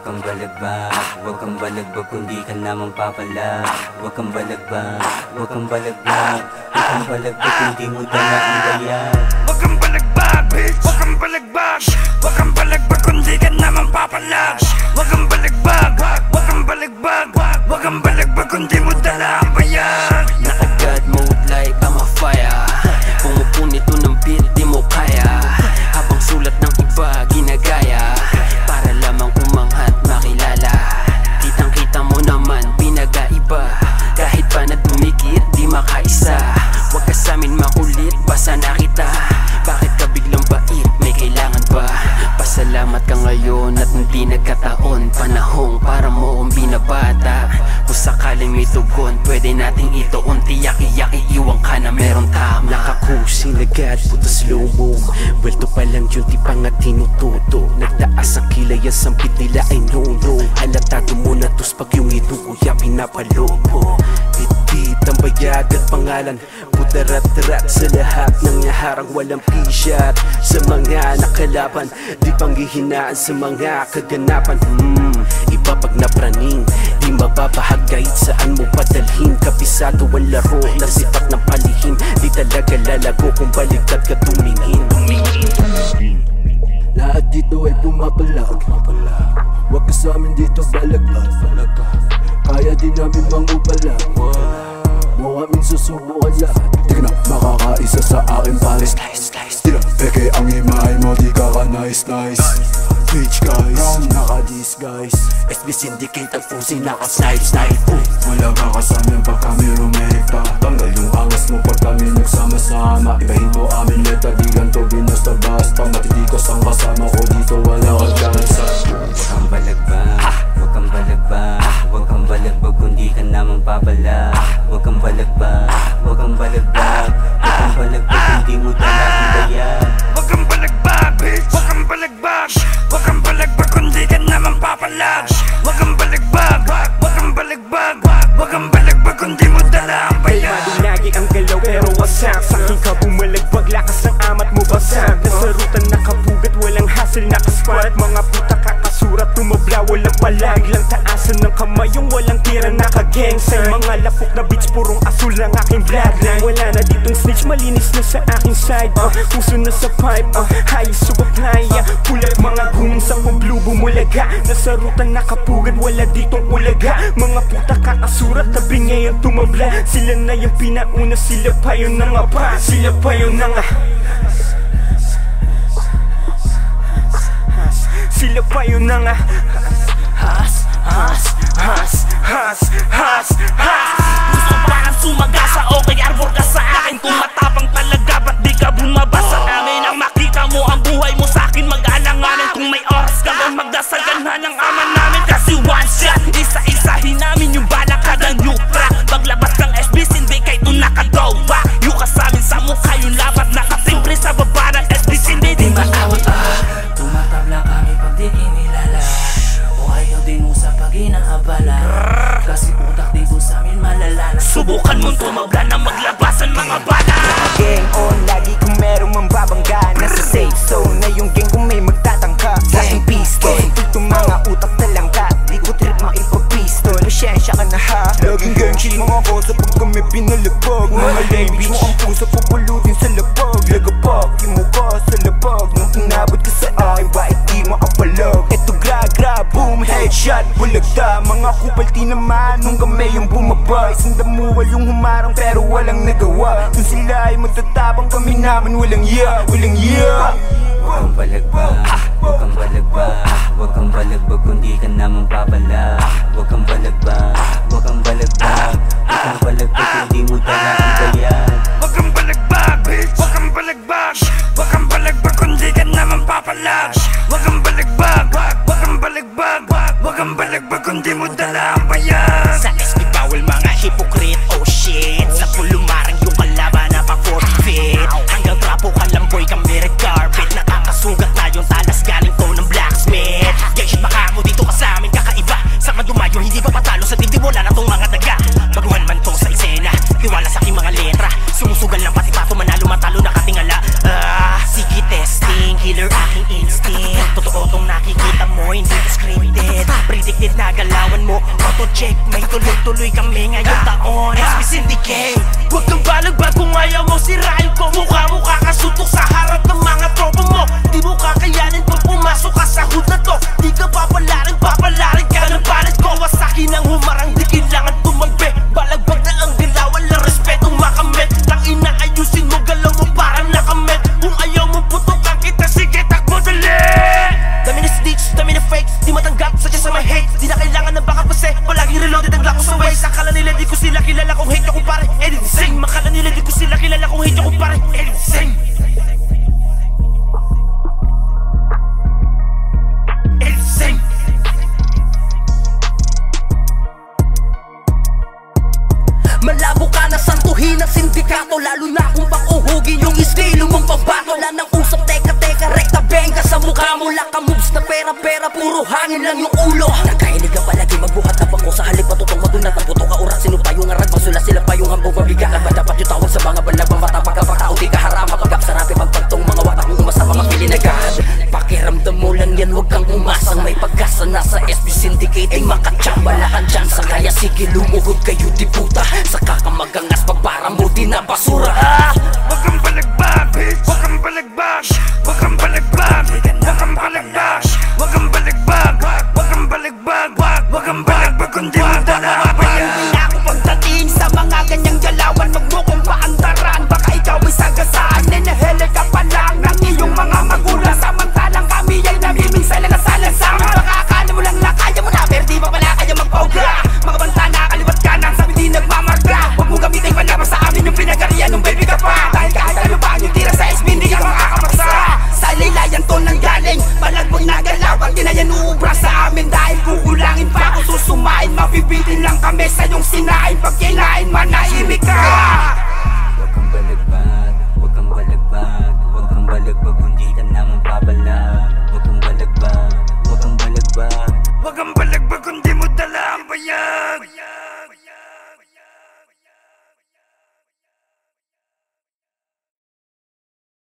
kang balagbag, huwag kang balagbag kundi ka naman papalag. Huwag kang balagbag, huwag kang balagbag, huwag kang balagbag kundi mo dala ang bayan. Huwag kang balagbag, bitch, huwag kang balagbag, huwag kang balagbag kundi ka naman papalag. Huwag kang balagbag, huwag kang balagbag, huwag kang balagbag kundi mo dala ang bayan. Naka-God mode like I'm a fire. Pumupunit to ng beat, di mo kaya. Habang sulat ng iba, ginagaya para lamang umanghat, makilala. Kitang-kita mo naman, pinagaiba. Kahit pa na dumikit, di makaisa. Huwag ka sa'min makulit, basta na kita. Bakit ka biglang bait, may kailangan ba? Pasalamat ka ngayon at hindi nagkataon. Panahong para mo ang binabata. Kung sakaling may tugon, pwede nating ituon. Tiyak-iyak, iiwan ka na meron tama. Nakakusing agad, puto slow-mo. Welto pa lang yun, di pa nga tinututo. Nagtaas ang kilay, ang sampit nila ay no-no. Halatado mo na tos pag yung inukuya pinapalopo. Bit-bit ang bayag at pangalan. Putarat-rat sa lahat ng harang walang p-shot. Sa mga nakalaban, di panghihinaan sa mga kaganapan. Iba pag napraning, di mababahag kahit saan mo padalhin. Kabisado ang laro na sipat ng palihim. Di talaga lalago kung baligtad ka tumingin. Lahat dito ay pumapalag. Huwag ka sa amin dito balaglag. Kaya di namin mangupalag. Mo aming susubukan lahat. Di ka na makakaisa sa akin pares. Di na peke ang himay mo, di ka ka nice. Bitch guys, brown naka-disguise. SB Syndicate ang fusing naka-snipe. Wala ka kasama pag kami rumake pa. Tanggal yung angas mo pag kami nagsama-sama. Ibahin mo amin leta, di ganto binasta-basta. Matitikas ang kasama ko dito, wala kang chance. Huwag kang balagbag, huwag kang balagbag, huwag kang balagbag kundi ka naman papalag. Huwag kang balagbag, huwag kang balagbag, huwag kang balagbag kundi mo dala ang bayan. Huwag kang balagbag, bitch, huwag kang balagbag, huwag kang balagbag kundi ka naman papalag. Huwag kang balagbag, huwag kang balagbag, huwag kang balagbag kundi mo dala ang bayan. Madunagi ang galaw pero wasak. Saking ka bumalagbag, lakas ng amat mo basag. Nasa ruta nakapugat, walang hassle, nakaspot. Mga puta kakasurat, tumabla, walang palag. Lang taasan ng kamay, yung walang tira, nakagang. Sa mga lapok na beats, purong asul ng aking bloodline. Wala na ditong snitch, malinis na sa aking side. Puso na sa pipe, high supply. Pulat mga gumong sa blue bumulaga. Nasa ruta nakapugat, wala ditong ulaga. Mga puta kakasurat, tabi ngayon tumabla. Sila na yung pinauna, sila pa yun na nga pa. Sila pa yun na nga. Sila pa yun na nga. Gusto parang sumagasa, okay arbor ka sa akin. Kung matapang talaga, ba't di ka bumaba sa amin? Ang makita mo ang buhay mo sa akin, mag-alanganin. Kung may oras ka lang, magdasaganhan ng ama namin. Kasi one shot, isa-isahin namin yung bala kada new track. Paglabas ng SB Syndicate, doon nakadoba. Yung kasamin sa mukha, yung labat nakasimple sa baba ng SB Syndicate. Di maawat tumatabla kami pag di kinilala. O ayaw din mo sa pag-inaabala. Kasi utak dito sa amin malala. Subukan mong tumabla na maglabasan mga bala. Gang on, lagi kung merong mambabangga. Nasa safe zone na yung gang kung may magtatangka. Sa aking pistol, itong mga utak talangka. Di ko trip maipapistol, pasyensya ka na ha. Laging gang shit mga kosa pag kami pinalabag. Mga ladies mo ang puso pupulutin sa labag. Lagapag, imuka sa labag. Nung inabot ka sa akin, bakit di makapalag? Eto gra, boom, headshot, bulagda. Mga kupalti naman nung kami yung bumaba. Isang damuwal yung humarang pero walang nagawa. Kung sila ay magtatabang, kami naman walang yeah. Huwag kang balagbag, huwag kang balagbag, huwag kang balagbag kundi ka naman papalag. Huwag kang balagbag, huwag kang balagbag, huwag kang balagbag kundi mo dala ang bayan. Huwag kang balagbag, bitch, huwag kang balagbag, huwag kang balagbag kundi ka naman papalag. Huwag kang balagbag, huwag kang balagbag, huwag kang balagbag kundi mo dala ang bayan. Sa SB bawal mga hypocrite, oh shit. Sa pulumarang yung kalaban na pa 4 feet. Hanggang trapo kalamboy kami red carpet. Nakakasugat na yung talas galing ko ng blacksmith. Gang shit baka mo dito ka sa amin kakaiba. Sa madumayo hindi pa patalo sa dibdib wala na tong mga daga. Baguhan man to sa eksena, tiwala sa aking mga letra. Sumusugal lang pati pato manalo matalo nakatingala. Sige testing, killer aking instinct. Totoo tong nakikita mo hindi scripted. pilit na galawan mo. Auto-check, may tuloy-tuloy kami ngayong taon. SB Syndicate. Huwag kang balagbag kung ayaw mo sirain ko. Mukha-mukha ka sutok sa harap ng mga tropa mo. Di mo kakayanin pag pumasok ka sa hood na to. Di ka papalarin ka ng palit ko. Wasakin ang humarang, di kailangan tumabi. Balagbag na ang galawan, lang respetong makamit. Nang inaayusin mo, galaw mo parang nakamit. Kung ayaw mo putukan kita, sige takbo dali. Dami na snitch, dami na fakes, di matanggap, sadya sa my hate. Di na kailangan ng backup kasi palagi reloaded ang lako sa waist. Akala nila di ko sila kilala kung hate ako pare, edit sing. Makala nila di ko sila kilala kung hate ako pare, edit sing. Edit sing. Malabo ka na santuhin ang sindikato, lalo na kung pang-uhugin yung estilo mong pambato. Wala nang usap, teka, rekta benga sa mukha mo. Laka moves na pera, puro hangin lang yung ulo. Nakahilig ka palagi, magbuhat na bako sa halip patutong madunat ang buto ka urat. Sino pa yung arag, masula sila pa yung hambog mabigat. Ba dapat yung tawag sa mga balabang mata pagkapagtao, di ka harama pagkap sarabi pagpagtong mga watak ng umasa mga pilinagad. Pakiramdam mo lang yan, huwag kang umasang may pagkasa. Nasa SB Syndicate ay makachamba lakan dyan. Sa kaya sige lumuhod kayo di puta. Saka ka magangas pag para mo di na basura. Huwag kang balagbag, bitch. Huwag kang balagbag. Huwag kang balagbag. Huwag kang balagbag. Huwag kang balagbag. Huwag kang balagbag. Huwag kang balagbag kundi mo dala ang bayan. Hindi na ako pagdating sa mga ganyang galawan. Wag mo kong paandaran, baka ikaw ay sagasaan. Ninahele ka pa lang ng iyong mga magulang. Samantalang kami ay namiminsala na salansangan. Baka akala mo lang na kaya mo na, pero di pa pala kaya magpauga. Mga banta na kaliwat ka nang sabi di nagmamarka. Huwag mo gamitin palabas sa amin yung pinagarian nung baby ka pa. Dahil kahit ano pa ang yung tira sa SB, hindi ka makakapagsa. Sa laylayan to nang galing, palagbag na galawag, di na yan uubra sa amin. Dahil kukulangin pa kung susumain, mabibitin lang kami sa iyong sinain. Pag kinain, manahimik ka. Huwag kang balagbag, huwag kang balagbag. Huwag kang balagbag kung di ka naman papalag. Huwag kang balagbag, huwag kang balagbag. Huwag kang balagbag.